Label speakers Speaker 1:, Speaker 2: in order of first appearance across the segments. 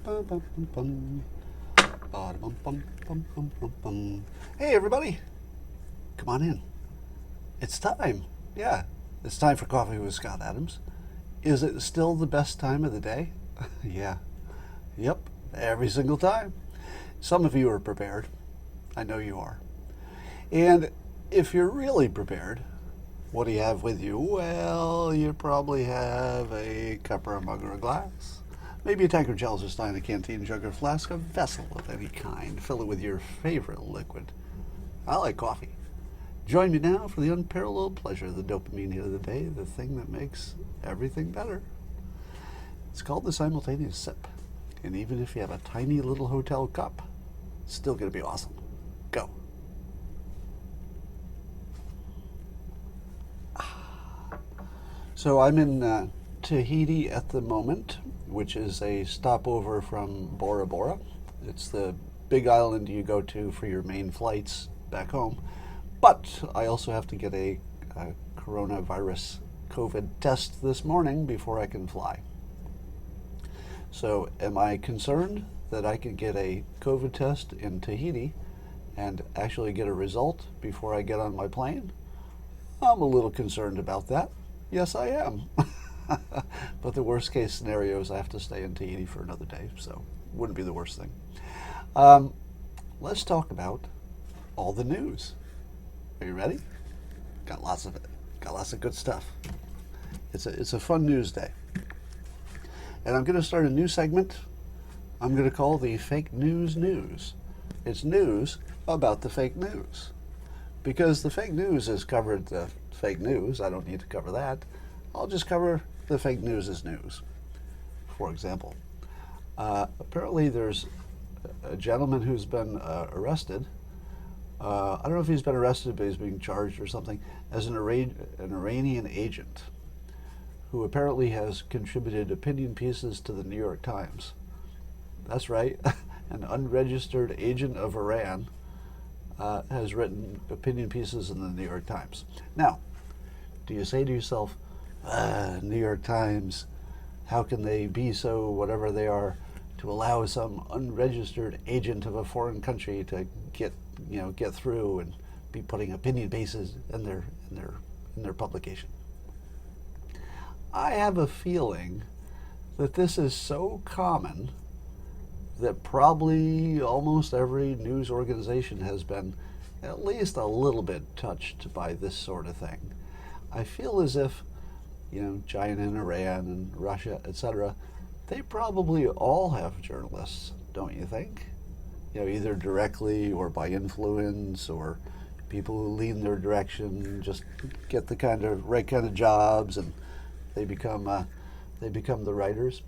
Speaker 1: Hey, everybody. Come on in. It's time. Yeah, it's time for Coffee with Scott Adams. Is it still the best time of the day? Yeah. Yep, every single time. Some of you are prepared. I know you are. And if you're really prepared, what do you have with you? Well, you probably have a cup or a mug or a glass. Maybe a tankard, chalice, or stein, a canteen, jug, or flask, a vessel of any kind. Fill it with your favorite liquid. I like coffee. Join me now for the unparalleled pleasure of the dopamine hit of the day, the thing that makes everything better. It's called the simultaneous sip. And even if you have a tiny little hotel cup, it's still going to be awesome. Go. So I'm in Tahiti at the moment, which is a stopover from Bora Bora. It's the big island you go to for your main flights back home. But I also have to get a coronavirus COVID test this morning before I can fly. So am I concerned that I could get a COVID test in Tahiti and actually get a result before I get on my plane? I'm a little concerned about that. Yes, I am. But the worst case scenario is I have to stay in Tahiti for another day, so wouldn't be the worst thing. Let's talk about all the news. Are you ready? Got lots of it. Got lots of good stuff. It's a fun news day. And I'm going to start a new segment I'm going to call the Fake News News. It's news about the fake news. Because the fake news has covered the fake news. I don't need to cover that. I'll just cover the fake news as news. For example, apparently there's a gentleman who's been arrested. I don't know if he's been arrested, but he's being charged or something as an Iranian agent who apparently has contributed opinion pieces to the New York Times. That's right, an unregistered agent of Iran has written opinion pieces in the New York Times. Now, do you say to yourself, New York Times, how can they be so whatever they are to allow some unregistered agent of a foreign country to get through and be putting opinion pieces in their publication? I have a feeling that this is so common that probably almost every news organization has been at least a little bit touched by this sort of thing. I feel as if, China and Iran and Russia, etc., they probably all have journalists, don't you think? Either directly or by influence, or people who lean their direction just get the right kind of jobs and they become the writers.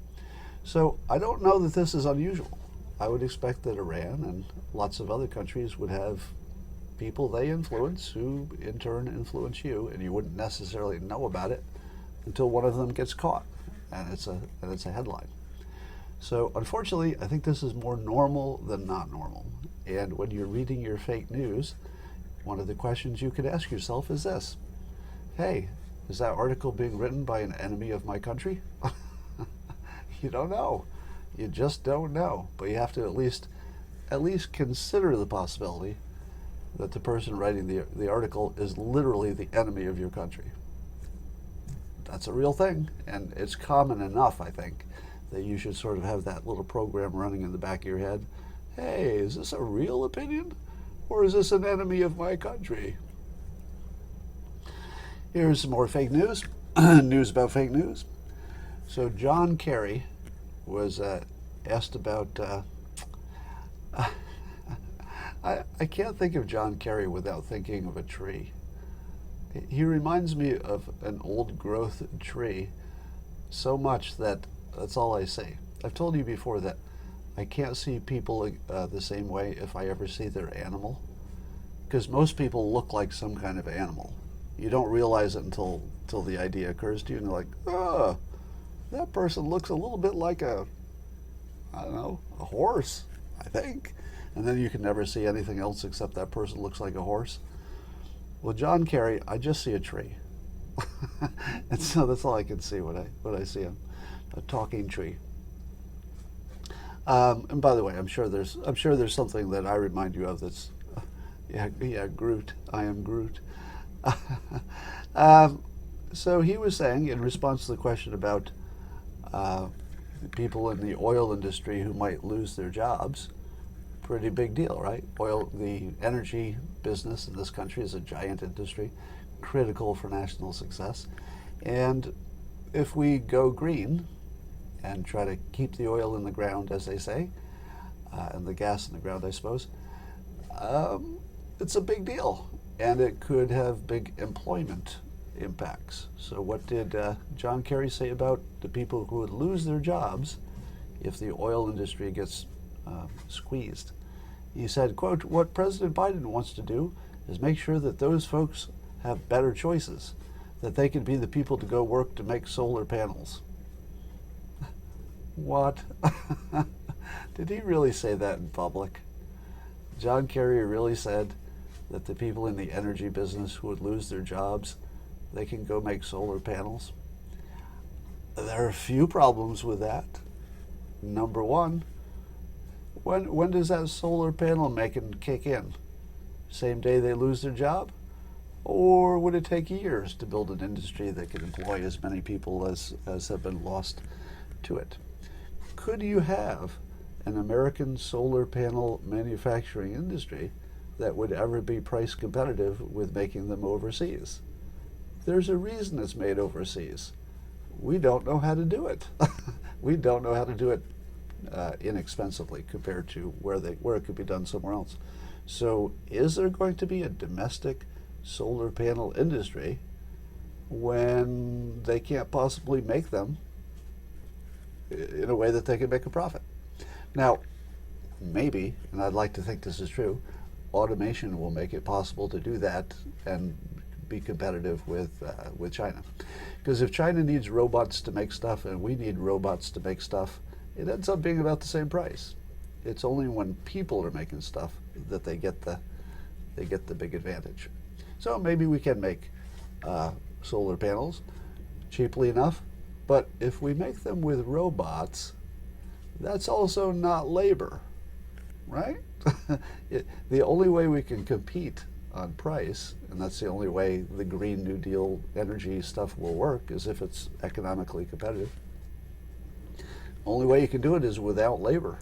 Speaker 1: So I don't know that this is unusual. I would expect that Iran and lots of other countries would have people they influence who in turn influence you, and you wouldn't necessarily know about it until one of them gets caught and it's a headline. So unfortunately, I think this is more normal than not normal. And when you're reading your fake news, one of the questions you could ask yourself is this: hey, is that article being written by an enemy of my country? You don't know. You just don't know. But you have to at least consider the possibility that the person writing the article is literally the enemy of your country. That's a real thing, and it's common enough, I think, that you should sort of have that little program running in the back of your head. Hey, is this a real opinion, or is this an enemy of my country? Here's some more fake news. News about fake news. So John Kerry was asked about... I can't think of John Kerry without thinking of a tree. He reminds me of an old growth tree so much that that's all I say. I've told you before that I can't see people the same way if I ever see their animal, because most people look like some kind of animal. You don't realize it until the idea occurs to you, and you're like, that person looks a little bit like a horse, I think. And then you can never see anything else except that person looks like a horse. Well, John Kerry, I just see a tree. And so that's all I can see when I see a talking tree. And by the way, I'm sure there's something that I remind you of that's, yeah, Groot. I am Groot. um, so he was saying, in response to the question about people in the oil industry who might lose their jobs, pretty big deal, right? The energy business in this country is a giant industry, critical for national success. And if we go green and try to keep the oil in the ground, as they say, and the gas in the ground, I suppose, it's a big deal. And it could have big employment impacts. So what did John Kerry say about the people who would lose their jobs if the oil industry gets squeezed? He said, quote, "What President Biden wants to do is make sure that those folks have better choices, that they can be the people to go work to make solar panels." What? Did he really say that in public? John Kerry really said that the people in the energy business who would lose their jobs, they can go make solar panels? There are a few problems with that. Number one, when does that solar panel making kick in? Same day they lose their job? Or would it take years to build an industry that could employ as many people as have been lost to it? Could you have an American solar panel manufacturing industry that would ever be price competitive with making them overseas? There's a reason it's made overseas. We don't know how to do it. We don't know how to do it inexpensively compared to where it could be done somewhere else. So is there going to be a domestic solar panel industry when they can't possibly make them in a way that they can make a profit? Now, maybe, and I'd like to think this is true, automation will make it possible to do that and be competitive with China. Because if China needs robots to make stuff and we need robots to make stuff, it ends up being about the same price. It's only when people are making stuff that they get the big advantage. So maybe we can make solar panels cheaply enough, but if we make them with robots, that's also not labor, right? The only way we can compete on price, and that's the only way the Green New Deal energy stuff will work, is if it's economically competitive. Only way you can do it is without labor,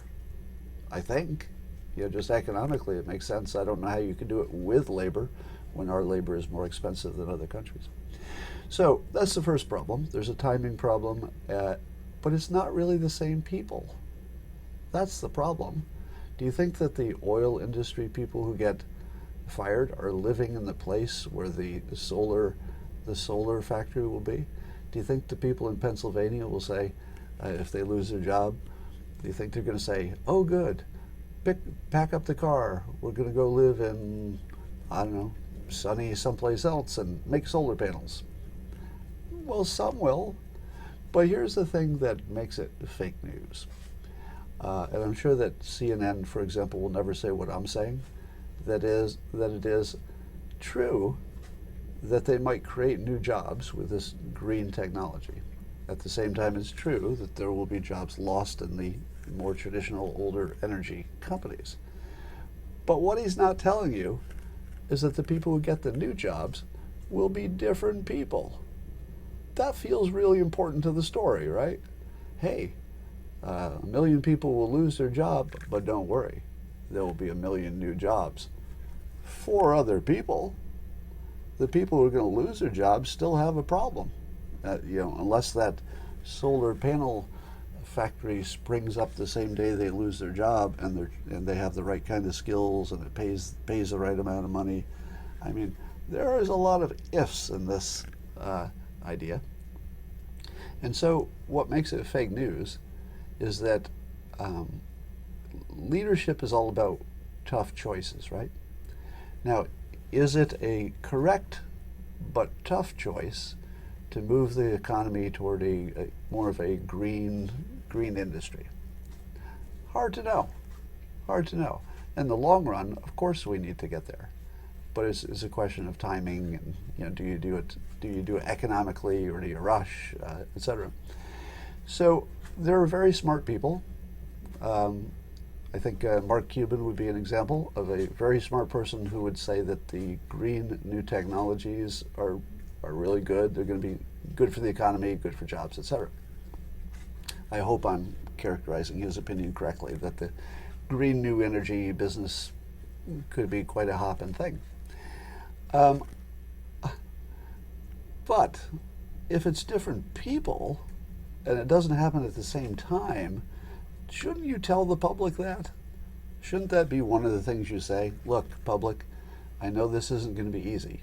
Speaker 1: I think. Just economically it makes sense. I don't know how you can do it with labor when our labor is more expensive than other countries. So that's the first problem. There's a timing problem, but it's not really the same people. That's the problem. Do you think that the oil industry people who get fired are living in the place where the solar factory will be? Do you think the people in Pennsylvania will say, if they lose their job, do you think they're going to say, "Oh, good, pack up the car, we're going to go live in, I don't know, sunny someplace else and make solar panels"? Well, some will, but here's the thing that makes it fake news. And I'm sure that CNN, for example, will never say what I'm saying. That it is true that they might create new jobs with this green technology. At the same time, it's true that there will be jobs lost in the more traditional, older energy companies. But what he's not telling you is that the people who get the new jobs will be different people. That feels really important to the story, right? Hey, 1 million people will lose their job, but don't worry, there will be 1 million new jobs for other people. The people who are going to lose their jobs still have a problem. Unless that solar panel factory springs up the same day they lose their job and they have the right kind of skills and it pays the right amount of money. I mean, there is a lot of ifs in this idea. And so what makes it fake news is that leadership is all about tough choices, right? Now, is it a correct but tough choice to move the economy toward a more of a green industry? Hard to know. In the long run, of course, we need to get there, but it's a question of timing. And do you do it economically, or do you rush, etc. So there are very smart people I think Mark Cuban would be an example of a very smart person who would say that the green new technologies are really good. They're going to be good for the economy, good for jobs, etc. I hope I'm characterizing his opinion correctly, that the green new energy business could be quite a hopping thing. Um, but if it's different people and it doesn't happen at the same time, shouldn't you tell the public that? Shouldn't that be one of the things you say? Look, public, I know this isn't going to be easy,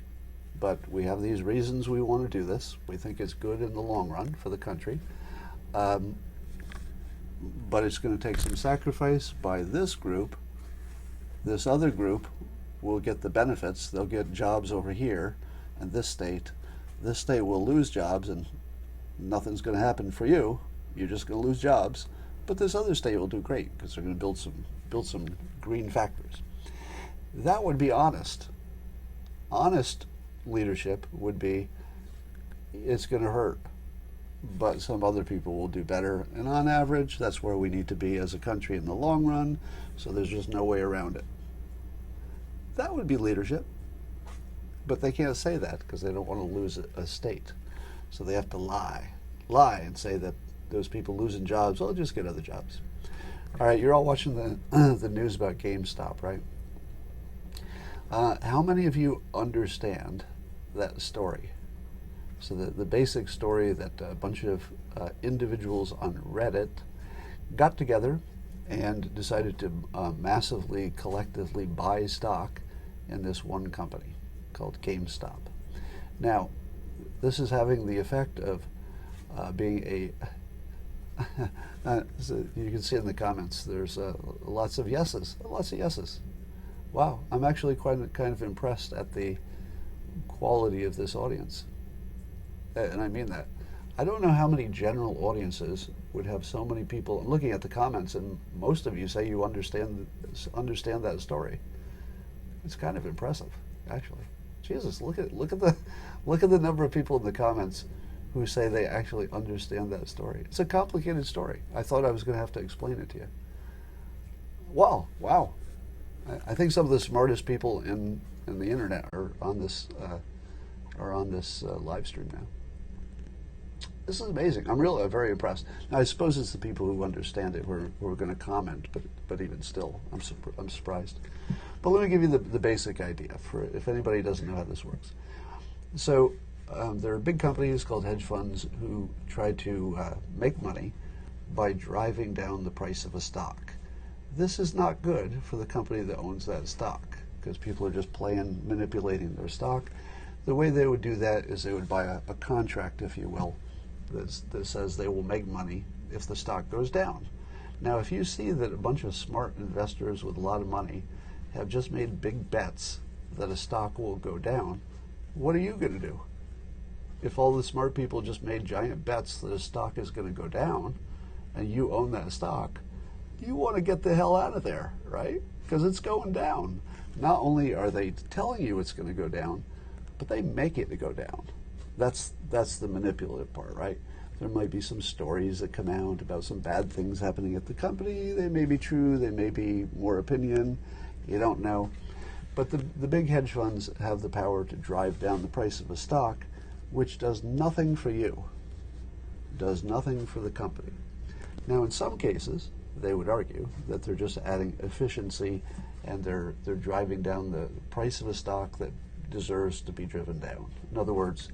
Speaker 1: but we have these reasons we want to do this. We think it's good in the long run for the country. But it's going to take some sacrifice by this group. This other group will get the benefits. They'll get jobs over here, and this state will lose jobs, and nothing's going to happen for you. You're just going to lose jobs. But this other state will do great because they're going to build some green factories. That would be honest. Honest leadership would be, it's going to hurt, but some other people will do better. And on average, that's where we need to be as a country in the long run, so there's just no way around it. That would be leadership. But they can't say that because they don't want to lose a state. So they have to lie and say that those people losing jobs, well, just get other jobs. All right, you're all watching the news about GameStop, right? How many of you understand that story? So the basic story that a bunch of individuals on Reddit got together and decided to massively, collectively buy stock in this one company called GameStop. Now, this is having the effect of being a so you can see in the comments, there's lots of yeses. Wow, I'm actually kind of impressed at the quality of this audience. And I mean that. I don't know how many general audiences would have so many people. I'm looking at the comments, and most of you say you understand that story. It's kind of impressive, actually. Jesus, look at the number of people in the comments who say they actually understand that story. It's a complicated story. I thought I was going to have to explain it to you. Wow. I think some of the smartest people in the internet are on this live stream now. This is amazing. I'm very impressed. Now, I suppose it's the people who understand it who are going to comment, but even still, I'm surprised. But let me give you the basic idea for if anybody doesn't know how this works. So there are big companies called hedge funds who try to make money by driving down the price of a stock. This is not good for the company that owns that stock because people are just manipulating their stock. The way they would do that is they would buy a contract, if you will, that says they will make money if the stock goes down. Now, if you see that a bunch of smart investors with a lot of money have just made big bets that a stock will go down, what are you going to do? If all the smart people just made giant bets that a stock is going to go down and you own that stock, you want to get the hell out of there, right? Because it's going down. Not only are they telling you it's going to go down, but they make it to go down. That's the manipulative part, right? There might be some stories that come out about some bad things happening at the company. They may be true, they may be more opinion. You don't know. But the big hedge funds have the power to drive down the price of a stock, which does nothing for you, does nothing for the company. Now, in some cases, they would argue that they're just adding efficiency and they're driving down the price of a stock that deserves to be driven down. In other words,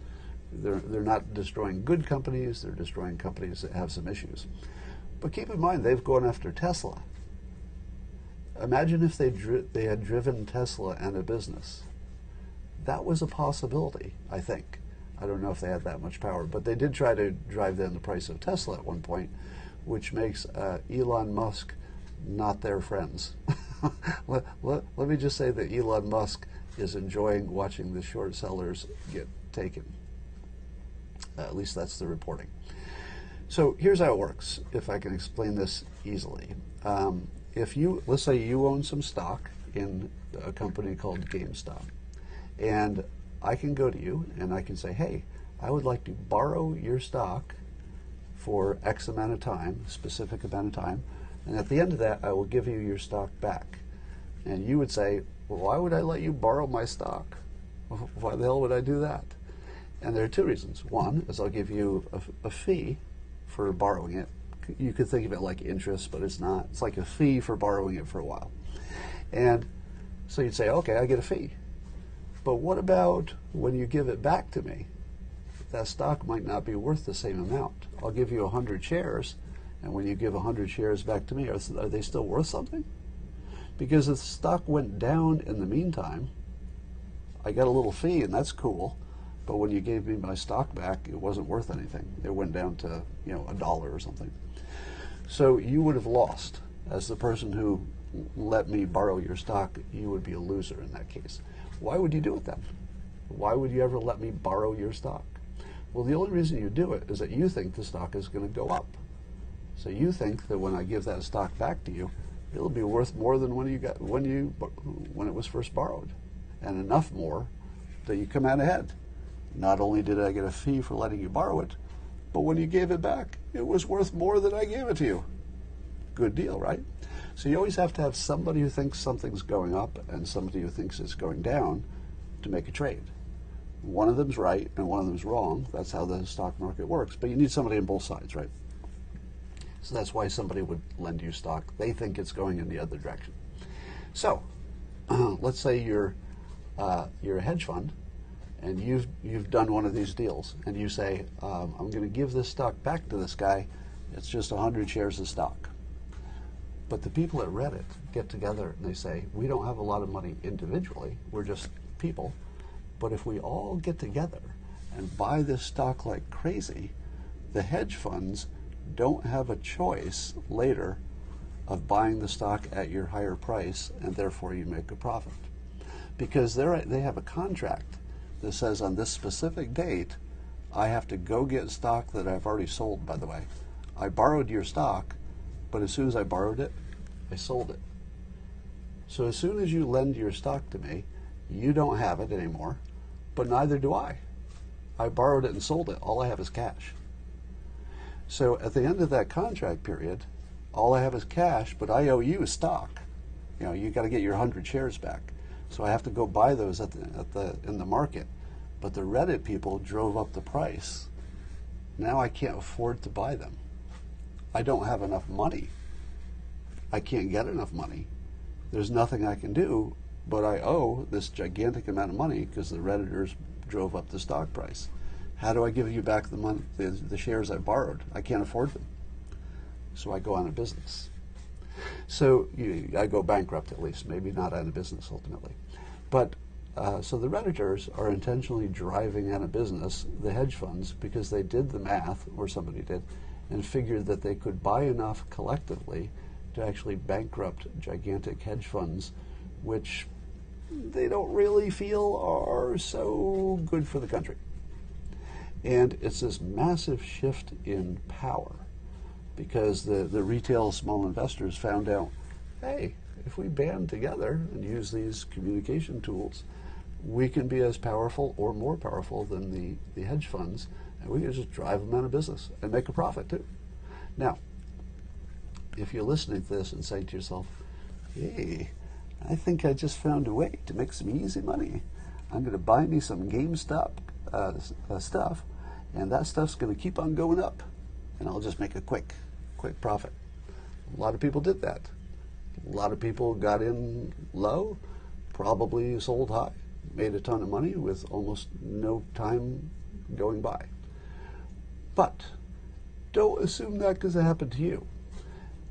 Speaker 1: they're not destroying good companies, they're destroying companies that have some issues. But keep in mind, they've gone after Tesla. Imagine if they had driven Tesla and a business. That was a possibility, I think. I don't know if they had that much power, but they did try to drive down the price of Tesla at one point, which makes Elon Musk not their friends. Let me just say that Elon Musk is enjoying watching the short sellers get taken. At least that's the reporting. So here's how it works, if I can explain this easily. Let's say you own some stock in a company called GameStop, and I can go to you and I can say, hey, I would like to borrow your stock for X amount of time, specific amount of time, And at the end of that, I will give you your stock back. And you would say, well, why would I let you borrow my stock? Why the hell would I do that? And there are two reasons. One is I'll give you a fee for borrowing it. You could think of it like interest, but it's not. It's like a fee for borrowing it for a while. And so you'd say, okay, I get a fee. But what about when you give it back to me? That stock might not be worth the same amount. I'll give you 100 shares, and when you give 100 shares back to me, are they still worth something? Because if the stock went down in the meantime, I got a little fee, and that's cool. But when you gave me my stock back, it wasn't worth anything. It went down to, $1 or something. So you would have lost. As the person who let me borrow your stock, you would be a loser in that case. Why would you do it then? Why would you ever let me borrow your stock? Well, the only reason you do it is that you think the stock is going to go up. So you think that when I give that stock back to you, it'll be worth more than when it was first borrowed, and enough more that you come out ahead. Not only did I get a fee for letting you borrow it, but when you gave it back, it was worth more than I gave it to you. Good deal, right? So you always have to have somebody who thinks something's going up and somebody who thinks it's going down to make a trade. One of them's right and one of them's wrong. That's how the stock market works. But you need somebody on both sides, right? So that's why somebody would lend you stock. They think it's going in the other direction. So let's say you're a hedge fund, and you've done one of these deals, and you say, I'm going to give this stock back to this guy. It's just 100 shares of stock. But the people at Reddit get together and they say, we don't have a lot of money individually. We're just people. But if we all get together and buy this stock like crazy, the hedge funds don't have a choice later of buying the stock at your higher price, and therefore you make a profit. Because they have a contract that says on this specific date, I have to go get stock that I've already sold, by the way. I borrowed your stock, but as soon as I borrowed it, I sold it. So as soon as you lend your stock to me, you don't have it anymore, but neither do I. I borrowed it and sold it. All I have is cash. So at the end of that contract period, all I have is cash, but I owe you stock. You got to get your 100 shares back. So I have to go buy those in the market. But the Reddit people drove up the price. Now I can't afford to buy them. I don't have enough money. I can't get enough money. There's nothing I can do, but I owe this gigantic amount of money because the Redditors drove up the stock price. How do I give you back the money, the shares I borrowed? I can't afford them. So I go out of business. So I go bankrupt at least, maybe not out of business ultimately. But so the Redditors are intentionally driving out of business the hedge funds because they did the math, or somebody did, and figured that they could buy enough collectively to actually bankrupt gigantic hedge funds, which they don't really feel are so good for the country. And it's this massive shift in power because the retail small investors found out, hey, if we band together and use these communication tools, we can be as powerful or more powerful than the hedge funds, and we can just drive them out of business and make a profit too. Now, if you're listening to this and saying to yourself, hey, I think I just found a way to make some easy money. I'm going to buy me some GameStop stuff, and that stuff's going to keep on going up, and I'll just make a quick profit. A lot of people did that. A lot of people got in low, probably sold high, made a ton of money with almost no time going by. But don't assume that because it happened to you.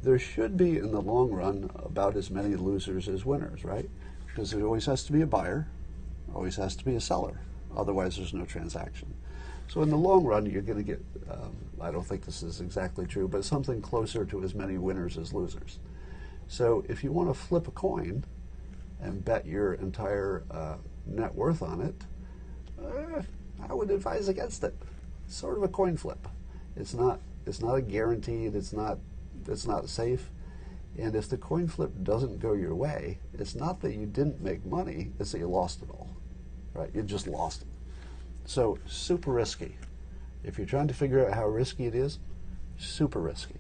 Speaker 1: There should be, in the long run, about as many losers as winners, right? Because there always has to be a buyer, always has to be a seller. Otherwise, there's no transaction. So in the long run, you're going to get, I don't think this is exactly true, but something closer to as many winners as losers. So if you want to flip a coin and bet your entire net worth on it, I would advise against it. It's sort of a coin flip. It's not a guaranteed, it's not safe. And if the coin flip doesn't go your way, it's not that you didn't make money, it's that you lost it all, right? You just lost it. So super risky. If you're trying to figure out how risky it is, super risky.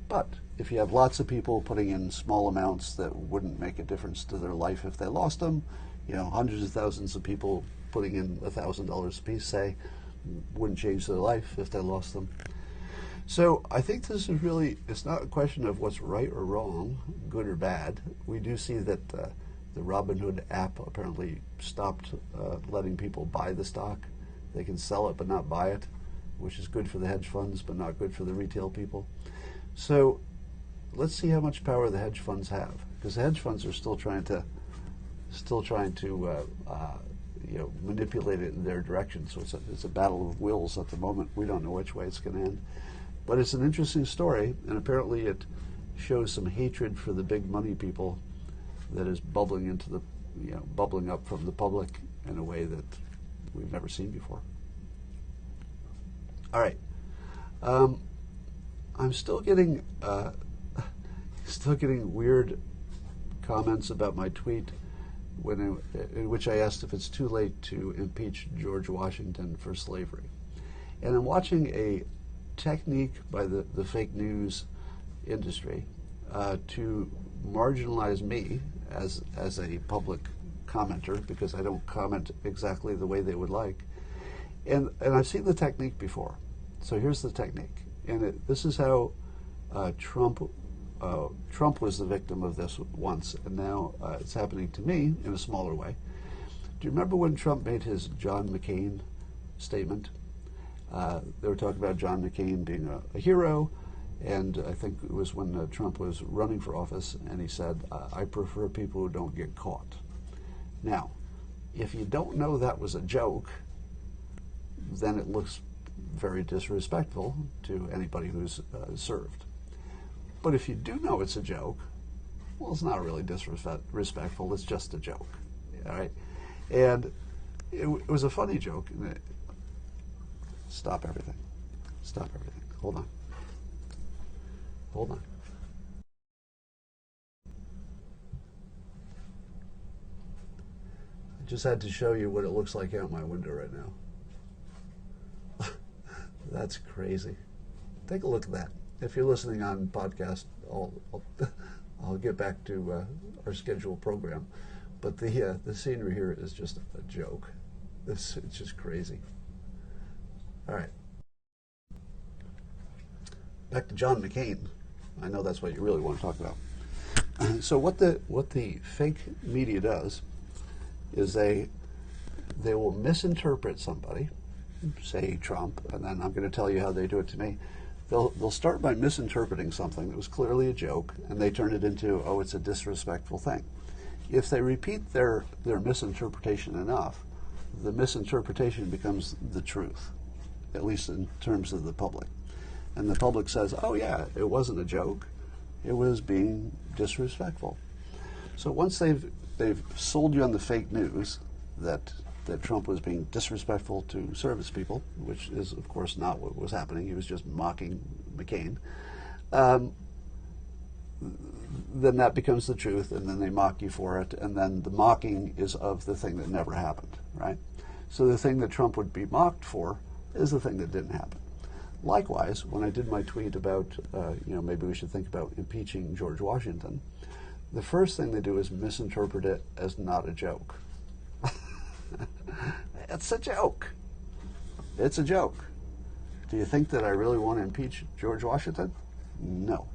Speaker 1: But if you have lots of people putting in small amounts that wouldn't make a difference to their life if they lost them, hundreds of thousands of people putting in $1,000 a piece, say, wouldn't change their life if they lost them. So I think this is really, it's not a question of what's right or wrong, good or bad. We do see that the Robinhood app apparently stopped letting people buy the stock. They can sell it but not buy it, which is good for the hedge funds but not good for the retail people. So let's see how much power the hedge funds have, because the hedge funds are still trying to manipulate it in their direction. So it's a battle of wills at the moment. We don't know which way it's going to end. But it's an interesting story, and apparently it shows some hatred for the big money people that is bubbling up from the public in a way that we've never seen before. All right, I'm still getting weird comments about my tweet in which I asked if it's too late to impeach George Washington for slavery, and I'm watching a technique by the fake news industry to marginalize me as a public commenter, because I don't comment exactly the way they would like. And I've seen the technique before. So here's the technique. And this is how Trump was the victim of this once, and now it's happening to me in a smaller way. Do you remember when Trump made his John McCain statement? They were talking about John McCain being a hero, and I think it was when Trump was running for office, and he said, I prefer people who don't get caught. Now, if you don't know that was a joke, then it looks very disrespectful to anybody who's served. But if you do know it's a joke, well, it's not really disrespectful, it's just a joke, all right? And it was a funny joke. Stop everything. Stop everything. Hold on. Hold on. I just had to show you what it looks like out my window right now. That's crazy. Take a look at that. If you're listening on podcast, I'll get back to our scheduled program. But the scenery here is just a joke. It's just crazy. All right. Back to John McCain. I know that's what you really want to talk about. So what the fake media does is they will misinterpret somebody, say Trump, and then I'm going to tell you how they do it to me. They'll start by misinterpreting something that was clearly a joke, and they turn it into, oh, it's a disrespectful thing. If they repeat their misinterpretation enough, the misinterpretation becomes the truth, at least in terms of the public. And the public says, oh yeah, it wasn't a joke, it was being disrespectful. So once they've sold you on the fake news that Trump was being disrespectful to service people, which is of course not what was happening, he was just mocking McCain, then that becomes the truth, and then they mock you for it, and then the mocking is of the thing that never happened, right? So the thing that Trump would be mocked for is the thing that didn't happen. Likewise, when I did my tweet about, maybe we should think about impeaching George Washington, the first thing they do is misinterpret it as not a joke. It's a joke. It's a joke. Do you think that I really want to impeach George Washington? No.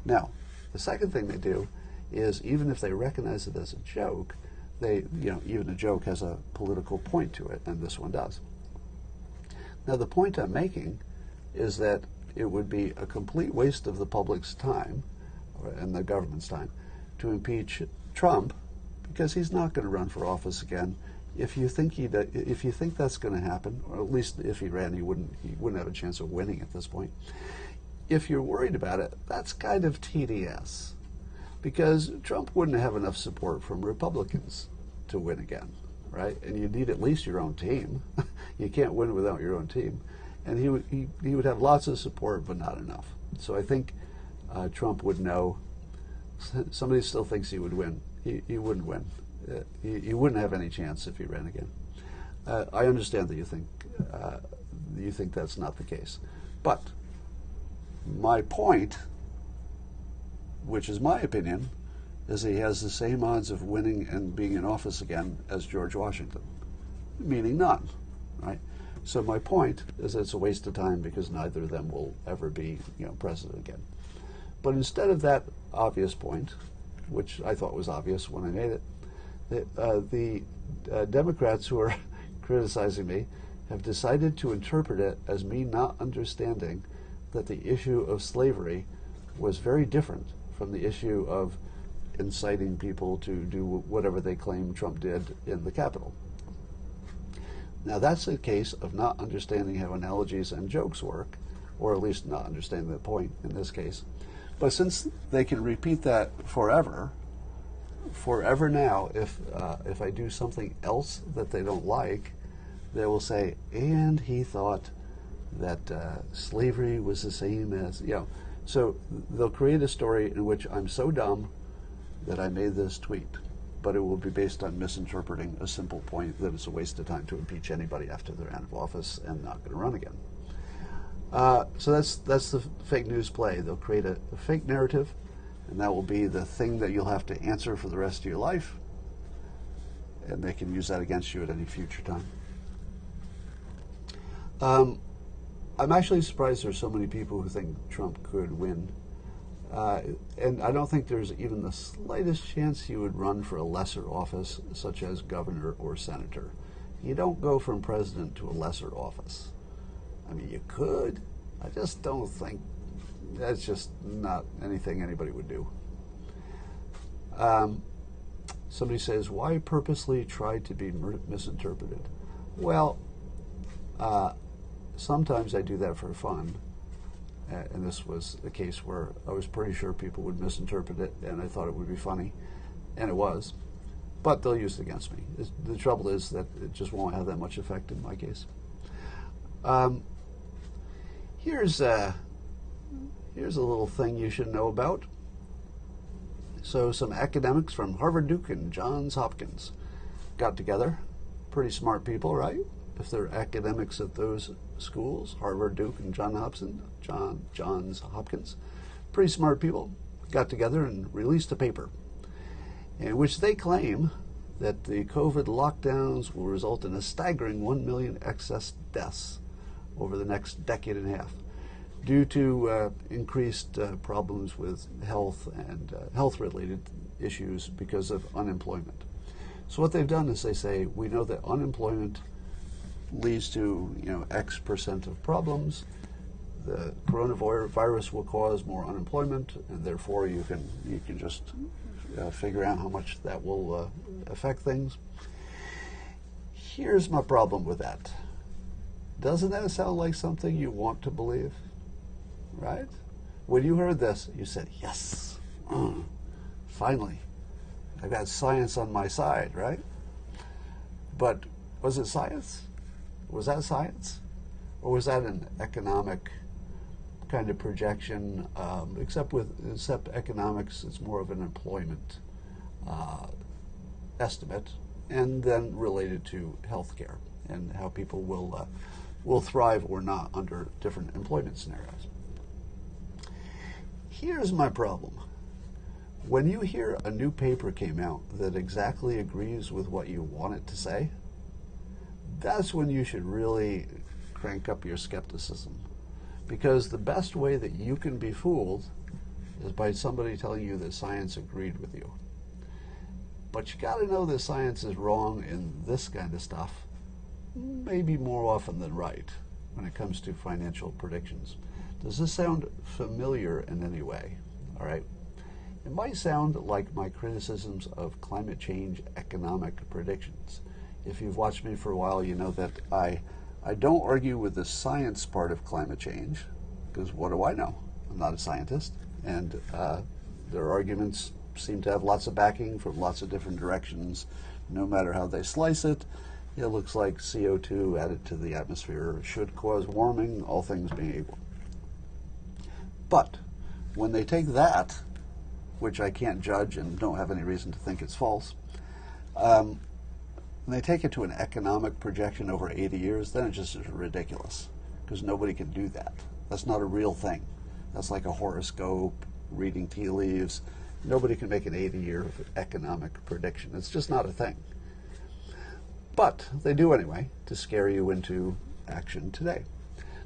Speaker 1: Now, the second thing they do is, even if they recognize it as a joke, even a joke has a political point to it, and this one does. Now, the point I'm making is that it would be a complete waste of the public's time and the government's time to impeach Trump, because he's not going to run for office again. If you think that's going to happen, or at least if he ran, he wouldn't have a chance of winning at this point. If you're worried about it, that's kind of TDS, because Trump wouldn't have enough support from Republicans to win again, right? And you need at least your own team. You can't win without your own team. And he would have lots of support, but not enough. So I think Trump would know. Somebody still thinks he would win. He wouldn't win. He wouldn't have any chance if he ran again. I understand that you think that's not the case, but my point which is my opinion, is he has the same odds of winning and being in office again as George Washington, meaning none, right? So my point is that it's a waste of time because neither of them will ever be, president again. But instead of that obvious point, which I thought was obvious when I made it, the Democrats who are criticizing me have decided to interpret it as me not understanding that the issue of slavery was very different from the issue of inciting people to do whatever they claim Trump did in the Capitol. Now that's a case of not understanding how analogies and jokes work, or at least not understanding the point in this case. But since they can repeat that forever now, if I do something else that they don't like, they will say, and he thought that slavery was the same as, So they'll create a story in which I'm so dumb that I made this tweet, but it will be based on misinterpreting a simple point that it's a waste of time to impeach anybody after they're out of office and not going to run again. So that's the fake news play. They'll create a fake narrative, and that will be the thing that you'll have to answer for the rest of your life, and they can use that against you at any future time. I'm actually surprised there's so many people who think Trump could win. And I don't think there's even the slightest chance he would run for a lesser office, such as governor or senator. You don't go from president to a lesser office. I mean, you could. I just don't think that's just not anything anybody would do. Somebody says, why purposely try to be misinterpreted? Well, sometimes I do that for fun. And this was a case where I was pretty sure people would misinterpret it, and I thought it would be funny, and it was. But they'll use it against me. The trouble is that it just won't have that much effect in my case. Here's a little thing you should know about. So some academics from Harvard, Duke, and Johns Hopkins got together. Pretty smart people, right? If they're academics at those schools, Harvard, Duke, and Johns Hopkins, pretty smart people got together and released a paper in which they claim that the COVID lockdowns will result in a staggering 1 million excess deaths over the next decade and a half due to increased problems with health and health-related issues because of unemployment. So what they've done is they say, we know that unemployment leads to X percent of problems. The coronavirus will cause more unemployment, and therefore you can just figure out how much that will affect things. Here's my problem with that. Doesn't that sound like something you want to believe? Right? When you heard this, you said, yes, finally, I've got science on my side, right? But was it science? Was that science? Or was that an economic kind of projection? Except economics, it's more of an employment estimate, and then related to healthcare and how people will thrive or not under different employment scenarios. Here's my problem. When you hear a new paper came out that exactly agrees with what you want it to say, that's when you should really crank up your skepticism. Because the best way that you can be fooled is by somebody telling you that science agreed with you. But you got to know that science is wrong in this kind of stuff, maybe more often than right, when it comes to financial predictions. Does this sound familiar in any way? All right. It might sound like my criticisms of climate change economic predictions. If you've watched me for a while, you know that I don't argue with the science part of climate change, because what do I know? I'm not a scientist, and their arguments seem to have lots of backing from lots of different directions. No matter how they slice it, it looks like CO2 added to the atmosphere should cause warming, all things being equal. But when they take that, which I can't judge and don't have any reason to think it's false, when they take it to an economic projection over 80 years, then it just is ridiculous, because nobody can do that. That's not a real thing. That's like a horoscope reading tea leaves. Nobody can make an 80-year economic prediction. It's just not a thing. But they do anyway, to scare you into action today.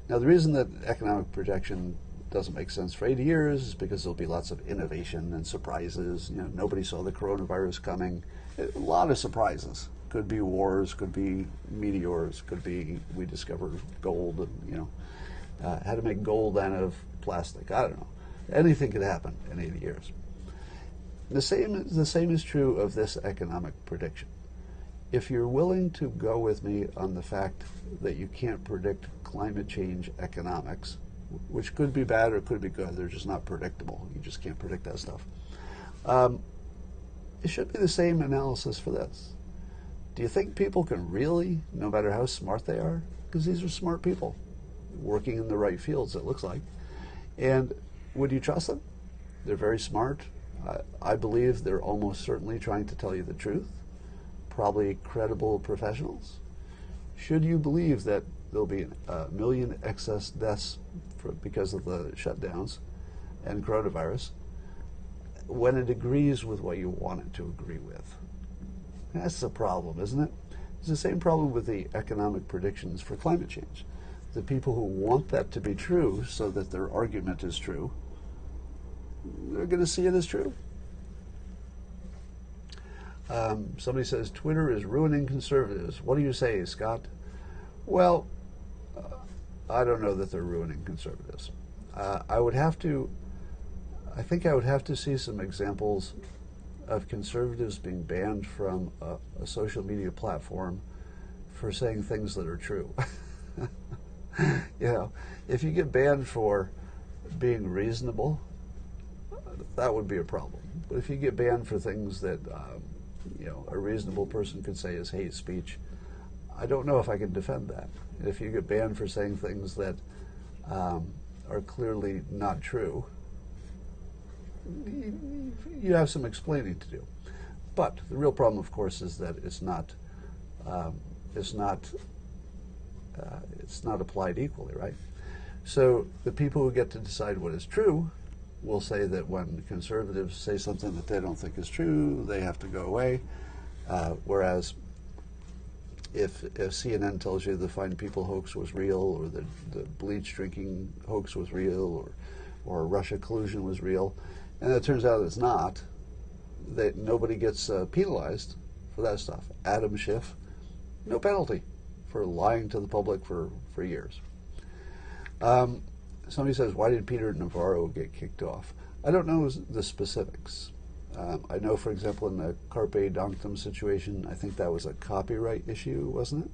Speaker 1: Now, the reason that economic projection doesn't make sense for 80 years is because there'll be lots of innovation and surprises. You know, nobody saw the coronavirus coming. A lot of surprises. Could be wars, could be meteors, could be we discovered gold, and how to make gold out of plastic. I don't know. Anything could happen in 80 years. The same is true of this economic prediction. If you're willing to go with me on the fact that you can't predict climate change economics, which could be bad or could be good, they're just not predictable. You just can't predict that stuff. It should be the same analysis for this. Do you think people can really, no matter how smart they are, because these are smart people working in the right fields, it looks like, and would you trust them? They're very smart. I believe they're almost certainly trying to tell you the truth. Probably credible professionals. Should you believe that there'll be a million excess deaths because of the shutdowns and coronavirus when it agrees with what you want it to agree with? That's the problem, isn't it? It's the same problem with the economic predictions for climate change. The people who want that to be true so that their argument is true, they're going to see it as true. Somebody says, Twitter is ruining conservatives. What do you say, Scott? Well, I don't know that they're ruining conservatives. I think I would have to see some examples of conservatives being banned from a social media platform for saying things that are true. If you get banned for being reasonable, that would be a problem. But if you get banned for things that a reasonable person could say is hate speech, I don't know if I can defend that. If you get banned for saying things that are clearly not true, you have some explaining to do. But the real problem, of course, is that it's not applied equally, right? So the people who get to decide what is true will say that when conservatives say something that they don't think is true, they have to go away. Whereas if CNN tells you the Fine People hoax was real, or the bleach drinking hoax was real, or Russia collusion was real, and it turns out it's not, that nobody gets penalized for that stuff. Adam Schiff, no penalty for lying to the public for years. Somebody says, why did Peter Navarro get kicked off? I don't know the specifics. I know, for example, in the Carpe Donctum situation, I think that was a copyright issue, wasn't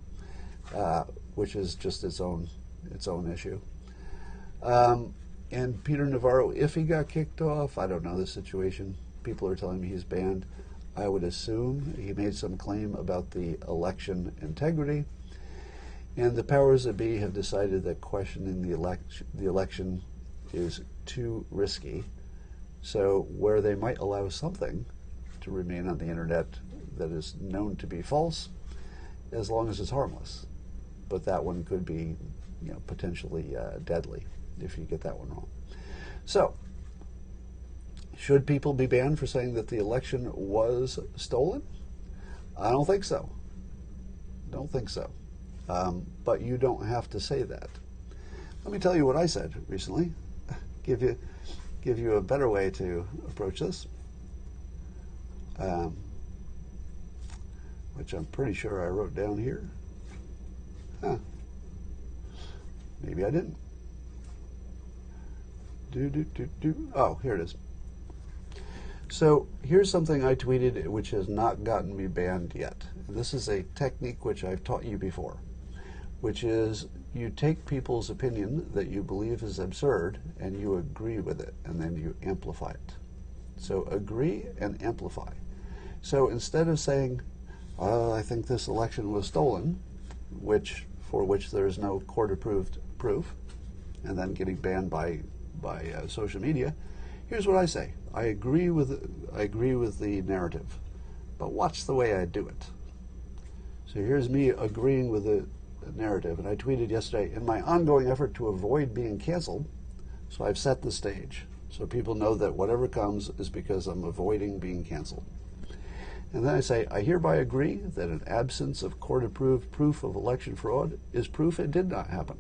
Speaker 1: it? Which is just its own issue. And Peter Navarro, if he got kicked off, I don't know the situation. People are telling me he's banned. I would assume he made some claim about the election integrity. And the powers that be have decided that questioning the election is too risky. So where they might allow something to remain on the internet that is known to be false, as long as it's harmless. But that one could be, potentially deadly if you get that one wrong. So, should people be banned for saying that the election was stolen? I don't think so. Don't think so. But you don't have to say that. Let me tell you what I said recently. Give you a better way to approach this, which I'm pretty sure I wrote down here. Maybe I didn't. Oh, here it is. So here's something I tweeted which has not gotten me banned yet. This is a technique which I've taught you before, which is you take people's opinion that you believe is absurd and you agree with it, and then you amplify it. So agree and amplify. So instead of saying, I think this election was stolen, for which there is no court-approved proof, and then getting banned by social media, here's what I say. I agree with the narrative, but watch the way I do it. So here's me agreeing with the narrative, and I tweeted yesterday, in my ongoing effort to avoid being canceled, so I've set the stage. So people know that whatever comes is because I'm avoiding being canceled. And then I say, I hereby agree that an absence of court-approved proof of election fraud is proof it did not happen.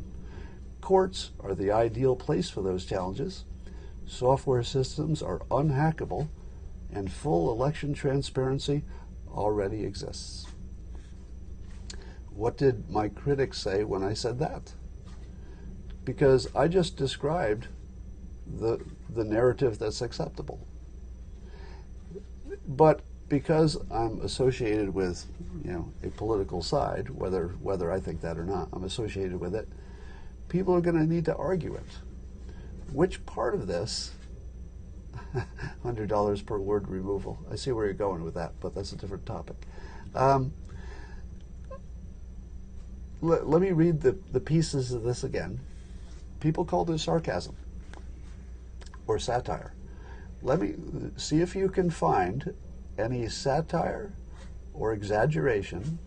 Speaker 1: Courts are the ideal place for those challenges. Software systems are unhackable, and full election transparency already exists. What did my critics say when I said that? Because I just described the narrative that's acceptable. But because I'm associated with, a political side, whether I think that or not, I'm associated with it, people are going to need to argue it. Which part of this, $100 per word removal, I see where you're going with that, but that's a different topic. Let me read the pieces of this again. People call this sarcasm or satire. Let me see if you can find any satire or exaggeration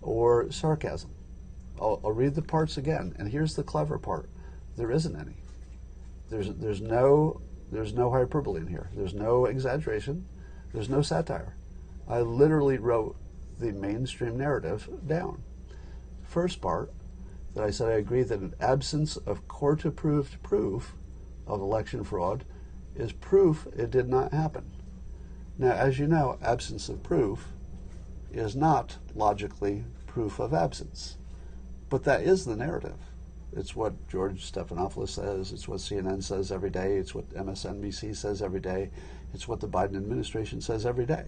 Speaker 1: or sarcasm. I'll read the parts again, and here's the clever part. There isn't any. There's no hyperbole in here. There's no exaggeration. There's no satire. I literally wrote the mainstream narrative down. First part, that I said I agree that an absence of court-approved proof of election fraud is proof it did not happen. Now, as you know, absence of proof is not logically proof of absence. But that is the narrative. It's what George Stephanopoulos says. It's what CNN says every day. It's what MSNBC says every day. It's what the Biden administration says every day.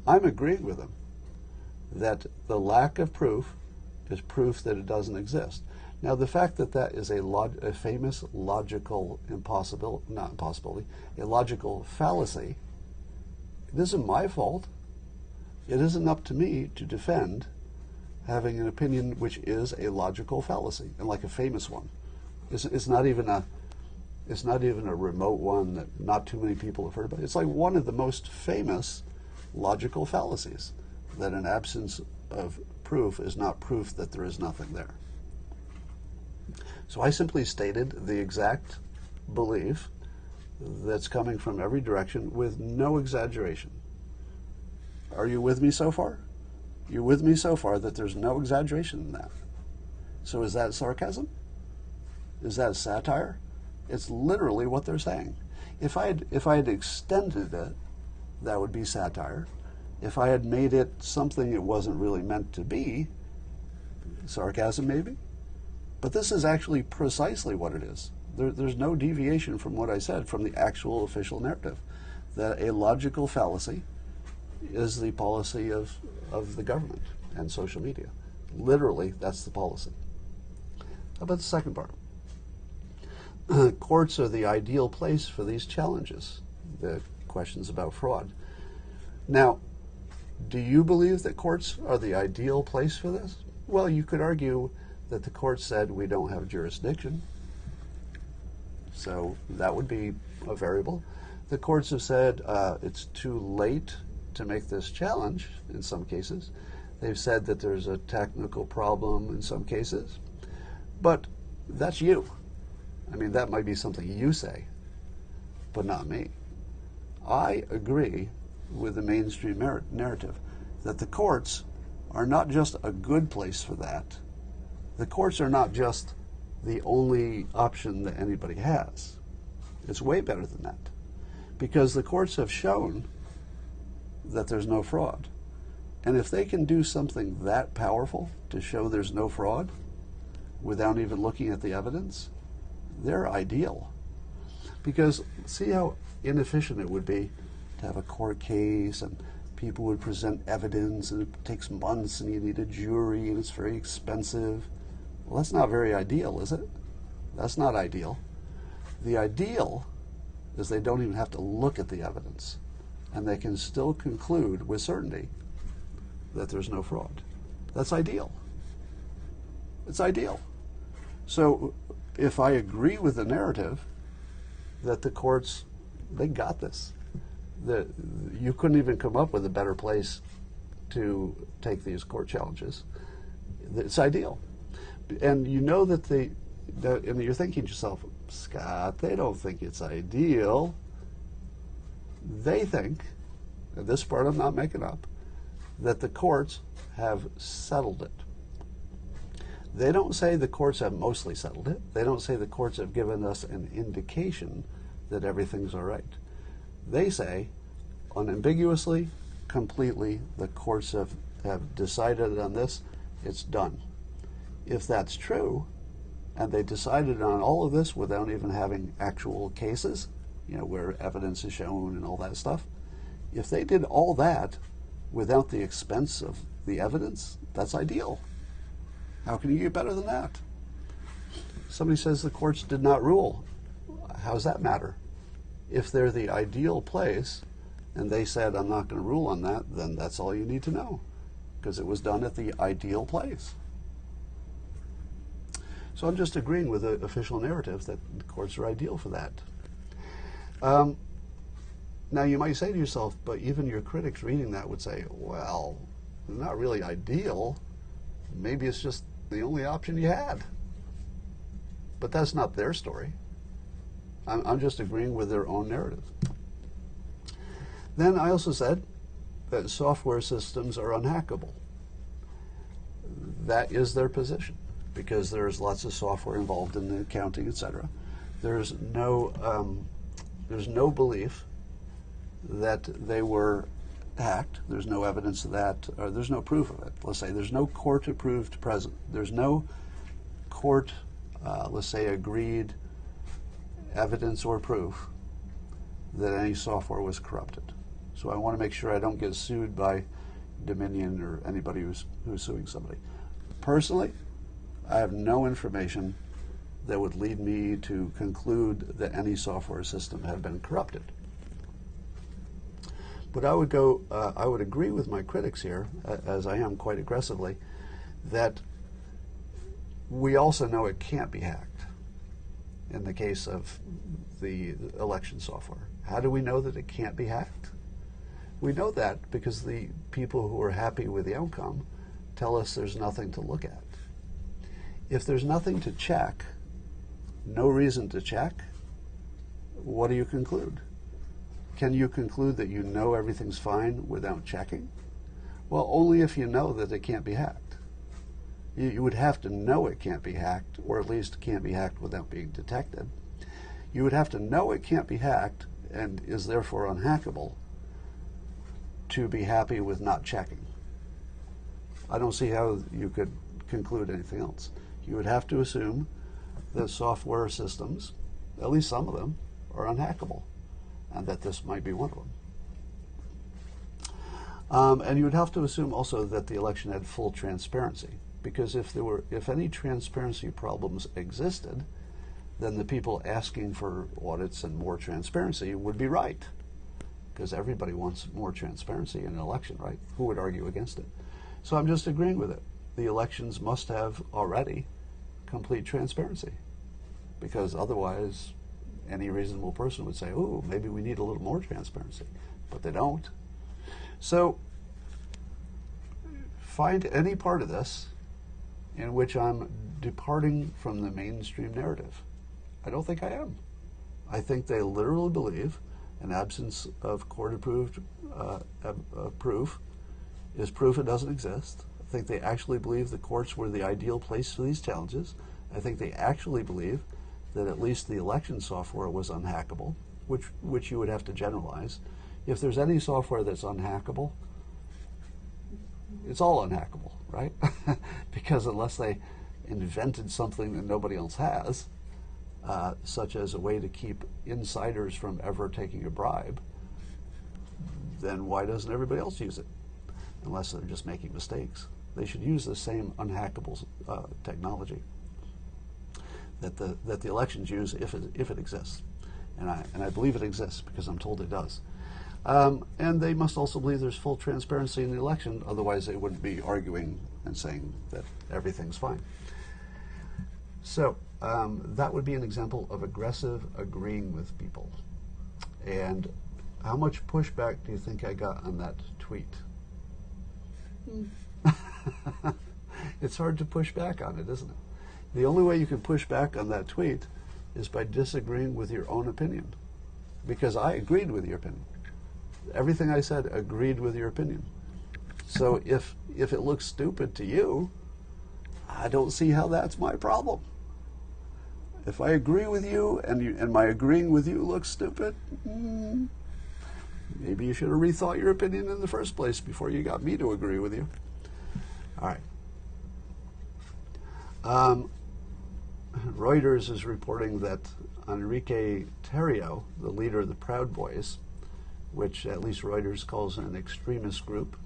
Speaker 1: I'm agreeing with them that the lack of proof is proof that it doesn't exist. Now, the fact that that is a famous logical a logical fallacy, it isn't my fault. It isn't up to me to defend having an opinion which is a logical fallacy, and like a famous one. It's not even a remote one that not too many people have heard about. It's like one of the most famous logical fallacies, that an absence of proof is not proof that there is nothing there. So I simply stated the exact belief that's coming from every direction with no exaggeration. Are you with me so far? You're with me so far that there's no exaggeration in that. So is that sarcasm? Is that satire? It's literally what they're saying. If I had extended it, that would be satire. If I had made it something it wasn't really meant to be, sarcasm maybe. But this is actually precisely what it is. There's no deviation from what I said from the actual official narrative, that a logical fallacy is the policy of the government and social media. Literally, that's the policy. How about the second part? Courts are the ideal place for these challenges, the questions about fraud. Now, do you believe that courts are the ideal place for this? Well, you could argue that the court said we don't have jurisdiction. So that would be a variable. The courts have said it's too late to make this challenge in some cases. They've said that there's a technical problem in some cases. But that's you. I mean, that might be something you say, but not me. I agree with the mainstream narrative that the courts are not just a good place for that. The courts are not just the only option that anybody has. It's way better than that, because the courts have shown that there's no fraud. And if they can do something that powerful to show there's no fraud without even looking at the evidence, they're ideal. Because see how inefficient it would be to have a court case and people would present evidence and it takes months and you need a jury and it's very expensive. Well, that's not very ideal, is it? That's not ideal. The ideal is they don't even have to look at the evidence, and they can still conclude with certainty that there's no fraud. That's ideal. It's ideal. So if I agree with the narrative that the courts, they got this, that you couldn't even come up with a better place to take these court challenges, it's ideal. And you know that and you're thinking to yourself, Scott, they don't think it's ideal. They think, and this part I'm not making up, that the courts have settled it. They don't say the courts have mostly settled it. They don't say the courts have given us an indication that everything's all right. They say, unambiguously, completely, the courts have decided on this, it's done. If that's true, and they decided on all of this without even having actual cases, where evidence is shown and all that stuff, if they did all that without the expense of the evidence, that's ideal. How can you get better than that? Somebody says the courts did not rule. How does that matter? If they're the ideal place and they said, I'm not going to rule on that, then that's all you need to know, because it was done at the ideal place. So I'm just agreeing with the official narrative that the courts are ideal for that. Now you might say to yourself, but even your critics reading that would say, well, not really ideal. Maybe it's just the only option you had. But that's not their story. I'm just agreeing with their own narrative. Then I also said that software systems are unhackable. That is their position, because there's lots of software involved in the accounting, etc. There's no belief that they were hacked. There's no evidence of that, or there's no proof of it. Let's say there's no court-approved present. There's no court, let's say, agreed evidence or proof that any software was corrupted. So I want to make sure I don't get sued by Dominion or anybody who's suing somebody. Personally, I have no information that would lead me to conclude that any software system had been corrupted. But I would agree with my critics here, as I am quite aggressively, that we also know it can't be hacked in the case of the election software. How do we know that it can't be hacked? We know that because the people who are happy with the outcome tell us there's nothing to look at. If there's nothing to check, no reason to check, what do you conclude? Can you conclude that you know everything's fine without checking? Well, only if you know that it can't be hacked. You would have to know it can't be hacked, or at least can't be hacked without being detected. You would have to know it can't be hacked and is therefore unhackable to be happy with not checking. I don't see how you could conclude anything else. You would have to assume that software systems, at least some of them, are unhackable, and that this might be one of them. And you would have to assume also that the election had full transparency, because if any transparency problems existed, then the people asking for audits and more transparency would be right, because everybody wants more transparency in an election, right? Who would argue against it? So I'm just agreeing with it. The elections must have already complete transparency, because otherwise any reasonable person would say, oh, maybe we need a little more transparency, but they don't. So find any part of this in which I'm departing from the mainstream narrative. I don't think I am. I think they literally believe an absence of court-approved proof is proof it doesn't exist. I think they actually believe the courts were the ideal place for these challenges. I think they actually believe that at least the election software was unhackable, which you would have to generalize. If there's any software that's unhackable, it's all unhackable, right? Because unless they invented something that nobody else has, such as a way to keep insiders from ever taking a bribe, then why doesn't everybody else use it? Unless they're just making mistakes. They should use the same unhackable technology that the elections use if it exists. And I believe it exists because I'm told it does. And they must also believe there's full transparency in the election, otherwise they wouldn't be arguing and saying that everything's fine. So that would be an example of aggressive agreeing with people. And how much pushback do you think I got on that tweet? It's hard to push back on it, isn't it? The only way you can push back on that tweet is by disagreeing with your own opinion, because I agreed with your opinion. Everything I said agreed with your opinion. So if it looks stupid to you, I don't see how that's my problem. If I agree with you and my agreeing with you looks stupid, maybe you should have rethought your opinion in the first place before you got me to agree with you. All right. Reuters is reporting that Enrique Tarrio, the leader of the Proud Boys, which at least Reuters calls an extremist group,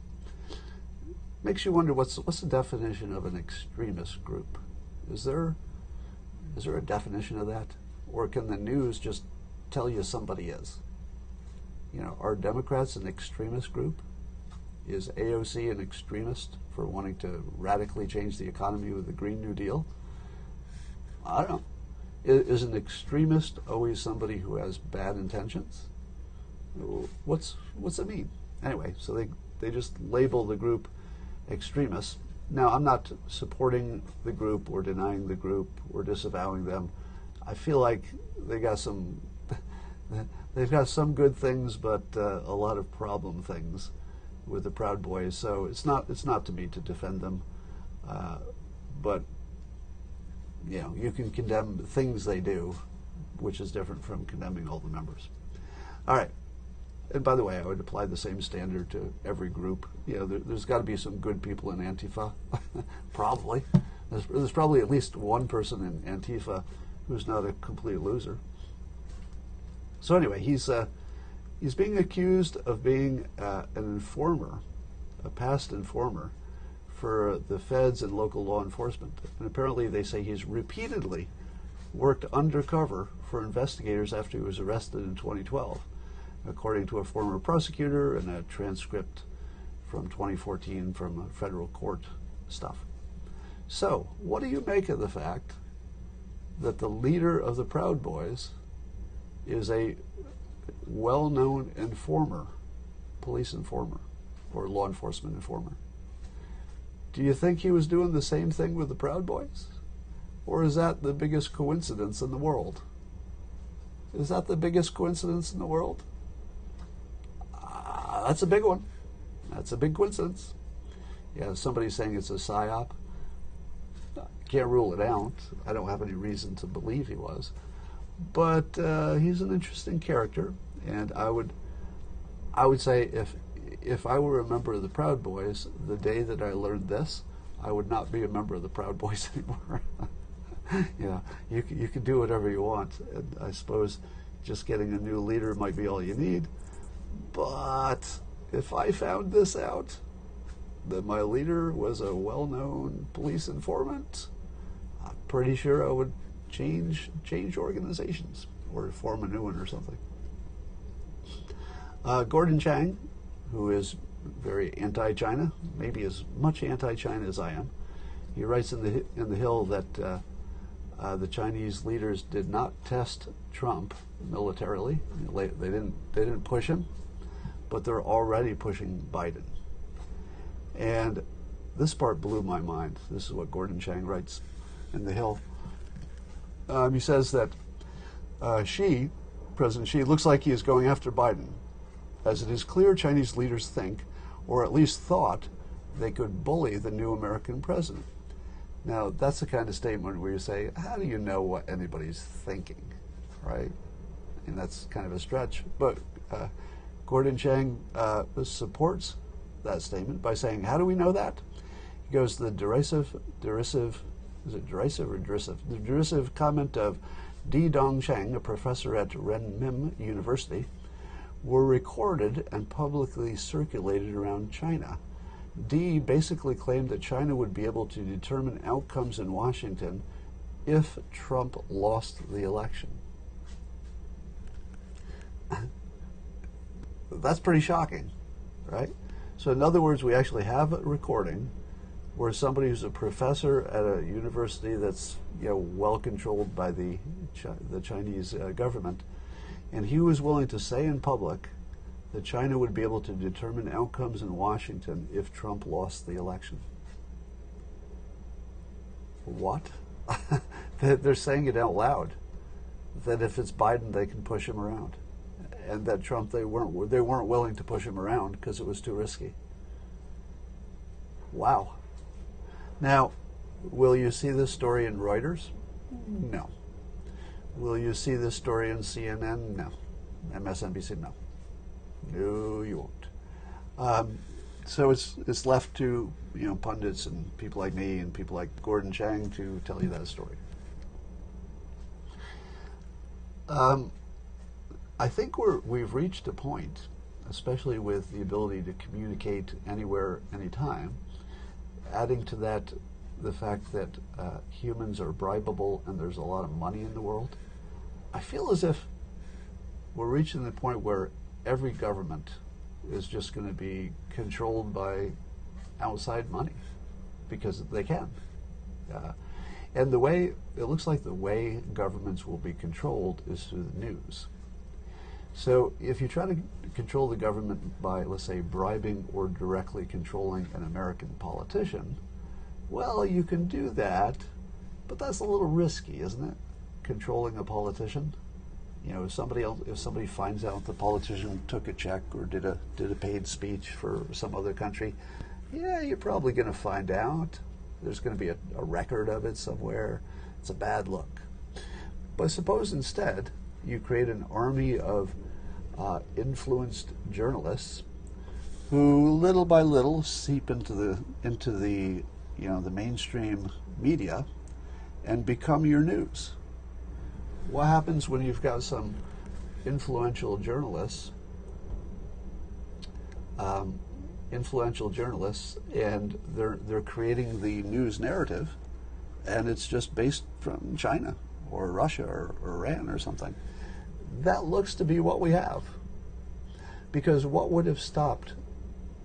Speaker 1: makes you wonder what's the definition of an extremist group? Is there a definition of that? Or can the news just tell you somebody is? You know, are Democrats an extremist group? Is AOC an extremist for wanting to radically change the economy with the Green New Deal? I don't know. Is an extremist always somebody who has bad intentions? What's it mean? Anyway, so they just label the group extremists. Now, I'm not supporting the group or denying the group or disavowing them. I feel like they've got some good things, but a lot of problem things with the Proud Boys. So it's not to me to defend them, but you know, you can condemn things they do, which is different from condemning all the members. All right. And by the way, I would apply the same standard to every group. You know, there's got to be some good people in Antifa, probably. There's probably at least one person in Antifa who's not a complete loser. So anyway, he's being accused of being an informer, a past informer, for the feds and local law enforcement. And apparently they say he's repeatedly worked undercover for investigators after he was arrested in 2012. According to a former prosecutor and a transcript from 2014 from federal court stuff. So, what do you make of the fact that the leader of the Proud Boys is a well-known informer, police informer, or law enforcement informer? Do you think he was doing the same thing with the Proud Boys? Or is that the biggest coincidence in the world? Is that the biggest coincidence in the world? That's a big one. That's a big coincidence. Yeah, somebody's saying it's a psyop. Can't rule it out. I don't have any reason to believe he was. But he's an interesting character, and I would say if I were a member of the Proud Boys, the day that I learned this, I would not be a member of the Proud Boys anymore. Yeah, you can do whatever you want, and I suppose just getting a new leader might be all you need. But if I found this out, that my leader was a well-known police informant, I'm pretty sure I would change organizations or form a new one or something. Gordon Chang, who is very anti-China, maybe as much anti-China as I am, he writes in the Hill that the Chinese leaders did not test Trump militarily. They didn't push him, but they're already pushing Biden. And this part blew my mind. This is what Gordon Chang writes in the Hill. He says that President Xi, looks like he is going after Biden, as it is clear Chinese leaders think, or at least thought, they could bully the new American president. Now, that's the kind of statement where you say, how do you know what anybody's thinking, right? And that's kind of a stretch. But Gordon Chang supports that statement by saying, how do we know that? He goes, the derisive comment of Di Dongcheng, a professor at Renmin University, were recorded and publicly circulated around China. Di basically claimed that China would be able to determine outcomes in Washington if Trump lost the election. That's pretty shocking, right? So in other words, we actually have a recording where somebody who's a professor at a university that's well controlled by the Chinese government, and he was willing to say in public that China would be able to determine outcomes in Washington if Trump lost the election. What? They're saying it out loud. that if it's Biden, they can push him around, and that Trump, they weren't willing to push him around because it was too risky. Wow. Now, will you see this story in Reuters? No. Will you see this story in CNN? No. MSNBC? No. No, you won't. So it's left to pundits and people like me and people like Gordon Chang to tell you that story. I think we've reached a point, especially with the ability to communicate anywhere, anytime. Adding to that the fact that humans are bribable and there's a lot of money in the world, I feel as if we're reaching the point where every government is just going to be controlled by outside money because they can. And the way, it looks like the way governments will be controlled is through the news. So if you try to control the government by, let's say, bribing or directly controlling an American politician, well, you can do that, but that's a little risky, isn't it? Controlling a politician. If somebody finds out the politician took a check or did a paid speech for some other country, yeah, you're probably going to find out. There's going to be a record of it somewhere. It's a bad look. But suppose instead you create an army of influenced journalists who, little by little, seep into the the mainstream media and become your news. What happens when you've got some influential journalists, and they're creating the news narrative, and it's just based from China or Russia or Iran or something? That looks to be what we have. Because what would have stopped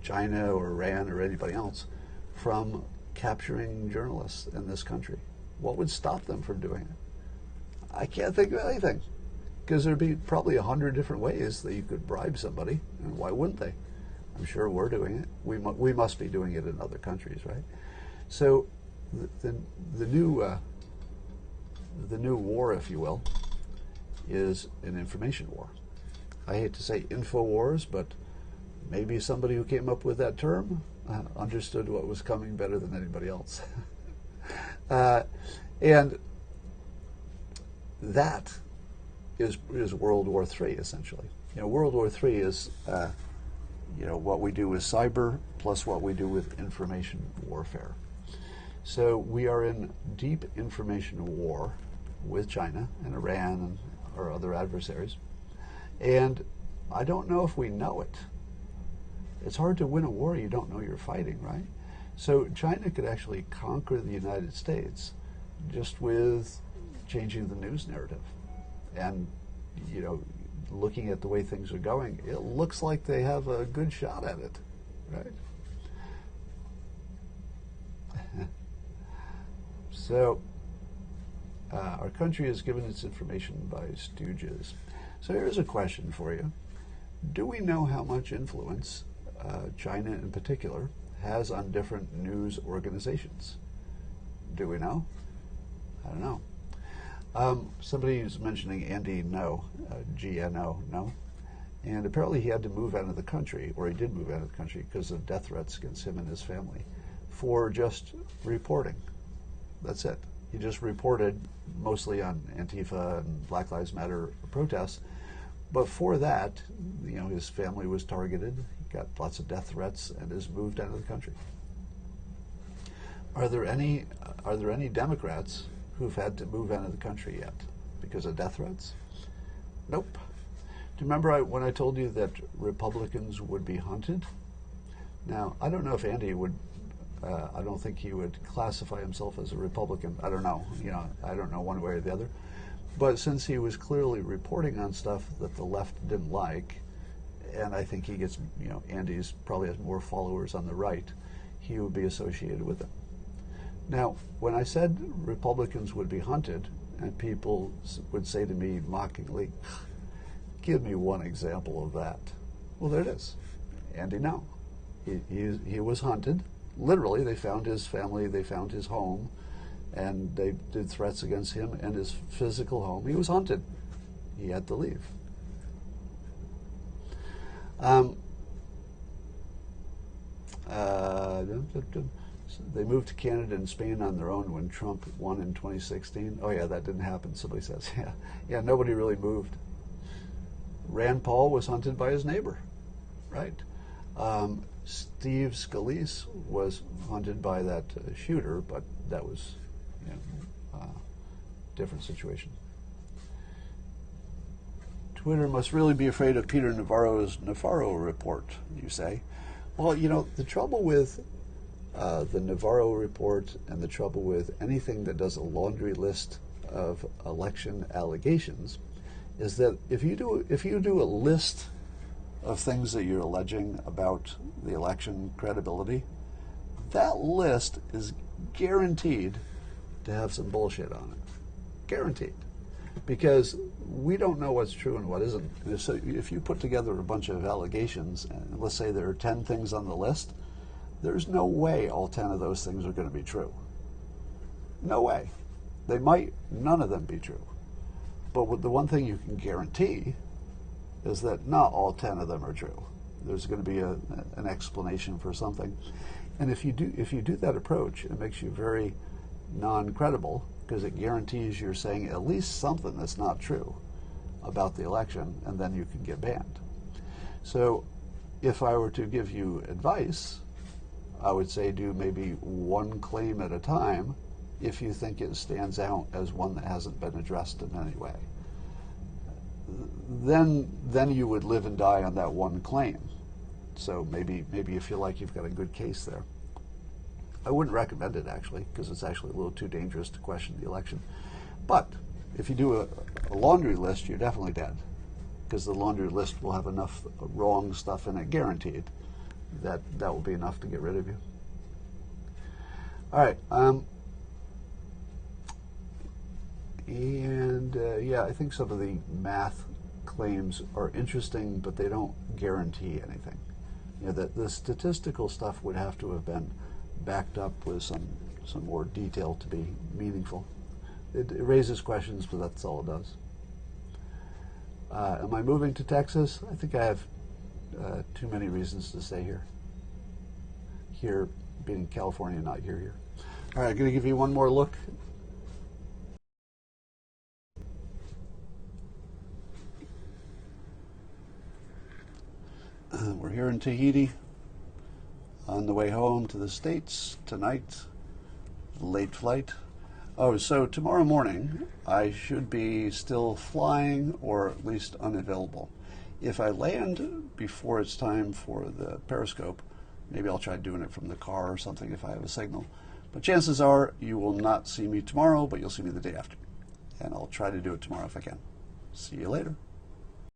Speaker 1: China or Iran or anybody else from capturing journalists in this country? What would stop them from doing it? I can't think of anything, because there'd be probably 100 different ways that you could bribe somebody, and why wouldn't they? I'm sure we're doing it. We must be doing it in other countries, right? So the new war, if you will, is an information war. I hate to say info wars, but maybe somebody who came up with that term understood what was coming better than anybody else. And that is World War III, essentially. World War III is what we do with cyber plus what we do with information warfare. So we are in deep information war with China and Iran and our other adversaries. And I don't know if we know it. It's hard to win a war you don't know you're fighting, right? So China could actually conquer the United States just with changing the news narrative. And, looking at the way things are going, it looks like they have a good shot at it, right? So, our country is given its information by stooges. So here's a question for you. Do we know how much influence China in particular has on different news organizations? Do we know? I don't know. Somebody is mentioning Andy No, GNO, no. And apparently he had to move out of the country, or he did move out of the country because of death threats against him and his family for just reporting. That's it. He just reported mostly on Antifa and Black Lives Matter protests. But for that, his family was targeted. He got lots of death threats and has moved out of the country. Are there any Democrats who've had to move out of the country yet because of death threats? Nope. Do you remember when I told you that Republicans would be hunted? Now, I don't know if Andy would, I don't think he would classify himself as a Republican. I don't know. I don't know one way or the other. But since he was clearly reporting on stuff that the left didn't like, and I think he gets, Andy's probably has more followers on the right, he would be associated with them. Now, when I said Republicans would be hunted, and people would say to me mockingly, give me one example of that. Well, there it is. Andy No. He was hunted. Literally, they found his family, they found his home, and they did threats against him and his physical home. He was hunted. he had to leave. So they moved to Canada and Spain on their own when Trump won in 2016. Oh yeah, that didn't happen, somebody says. Yeah, nobody really moved. Rand Paul was hunted by his neighbor, right? Steve Scalise was hunted by that shooter, but that was, different situation. Twitter must really be afraid of Peter Navarro's Navarro report, you say. Well, the trouble with the Navarro report and the trouble with anything that does a laundry list of election allegations is that if you do a list of things that you're alleging about the election credibility, that list is guaranteed to have some bullshit on it. Guaranteed. Because we don't know what's true and what isn't. And so if you put together a bunch of allegations, and let's say there are 10 things on the list, there's no way all 10 of those things are going to be true. No way. They might none of them be true. But the one thing you can guarantee is that not all 10 of them are true. There's going to be an explanation for something. And if you do that approach, it makes you very non-credible, because it guarantees you're saying at least something that's not true about the election, and then you can get banned. So if I were to give you advice, I would say do maybe one claim at a time if you think it stands out as one that hasn't been addressed in any way. Then you would live and die on that one claim. So maybe you feel like you've got a good case there. I wouldn't recommend it, actually, because it's actually a little too dangerous to question the election. But if you do a laundry list, you're definitely dead, because the laundry list will have enough wrong stuff in it, guaranteed, that will be enough to get rid of you. All right. I think some of the math claims are interesting, but they don't guarantee anything. The statistical stuff would have to have been backed up with some more detail to be meaningful. It raises questions, but that's all it does. Am I moving to Texas? I think I have too many reasons to stay here. Here being California, not here. All right, I'm going to give you one more look. We're here in Tahiti on the way home to the States tonight. Late flight. Oh, so tomorrow morning I should be still flying, or at least unavailable. If I land before it's time for the Periscope, maybe I'll try doing it from the car or something if I have a signal. But chances are you will not see me tomorrow, but you'll see me the day after. And I'll try to do it tomorrow if I can. See you later.